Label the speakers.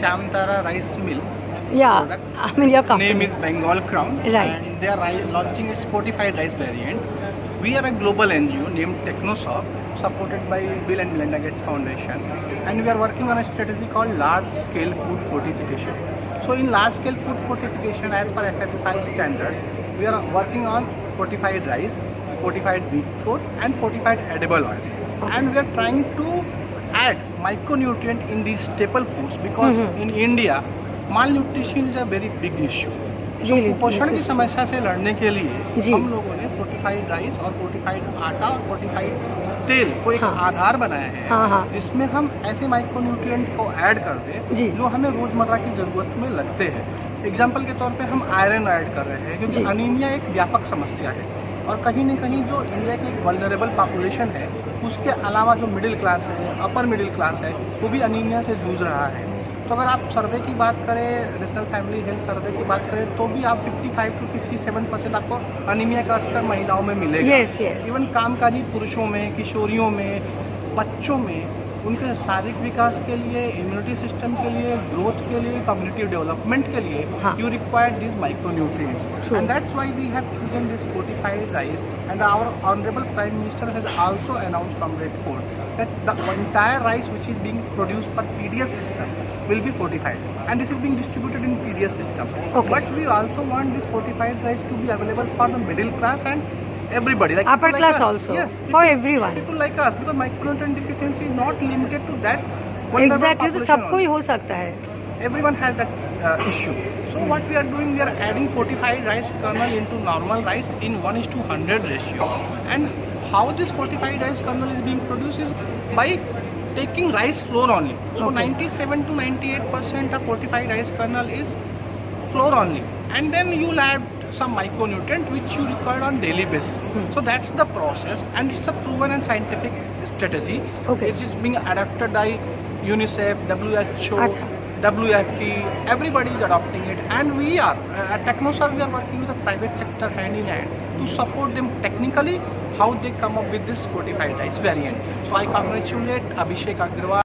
Speaker 1: Shyamtara Rice Mill.
Speaker 2: Yeah,
Speaker 1: Product.
Speaker 2: I mean your company.
Speaker 1: Name is Bengal Crown.
Speaker 2: Right.
Speaker 1: And they are launching its fortified rice variant. We are a global NGO named Technosoft, supported by Bill and Melinda Gates Foundation, and we are working on a strategy called large-scale food fortification. So in large-scale food fortification, as per FSSAI standards, we are working on fortified rice, fortified wheat flour, and fortified edible oil. And we are trying to add micronutrient in these staple foods because in India, malnutrition is a very big issue. तो कुपोषण की समस्या से लड़ने के लिए हम लोगों ने फोर्टिफाइड राइस और फोर्टिफाइड आटा और फोर्टिफाइड तेल को एक आधार बनाया है, जिसमें हम ऐसे माइक्रोन्यूट्रिएंट को ऐड कर दें जो हमें रोजमर्रा की जरूरत में लगते हैं। एग्जाम्पल के तौर पे हम आयरन ऐड कर रहे हैं क्योंकि अनीमिया एक व्यापक समस्या है और कहीं न कहीं जो इंडिया की एक वल्नरेबल पॉपुलेशन है, उसके अलावा जो मिडिल क्लास है, अपर मिडिल क्लास है, वो भी अनीमिया से जूझ रहा है। तो अगर आप सर्वे की बात करें, नेशनल फैमिली हेल्थ सर्वे की बात करें, तो भी आप 55 to 57% आपको अनीमिया का स्तर महिलाओं में मिलेगा। इवन कामकाजी पुरुषों में, किशोरियों में, बच्चों में, उनके शारीरिक विकास के लिए, इम्यूनिटी सिस्टम के लिए, ग्रोथ के लिए, कम्युनिटी डेवलपमेंट के लिए you require this micronutrients, and that's why we have chosen this fortified rice, and our honorable prime minister has also announced from Red Fort that the entire rice which is being produced for PDS system will be fortified, and this is being distributed in PDS system. But we also want this fortified rice to be available for the middle class and everybody, like
Speaker 2: upper class us. Also. Yes, for everyone.
Speaker 1: People like us, because micronutrient deficiency is not limited to that.
Speaker 2: Exactly, तो सबको ही हो सकता है.
Speaker 1: Everyone has that issue. So what we are doing, we are adding fortified rice kernel into normal rice in 1:100 ratio. And how this fortified rice kernel is being produced is by taking rice flour only. So 97 to 98% of fortified rice kernel is flour only, and then you'll add some micronutrient which you require on daily basis. So that's the process, and it's a proven and scientific strategy. It is being adopted by UNICEF, WHO, WFP, everybody is adopting it, and we are at Technosoft, we are working with the private sector hand in hand to support them technically how they come up with this fortified rice variant. So I congratulate Abhishek Agrawal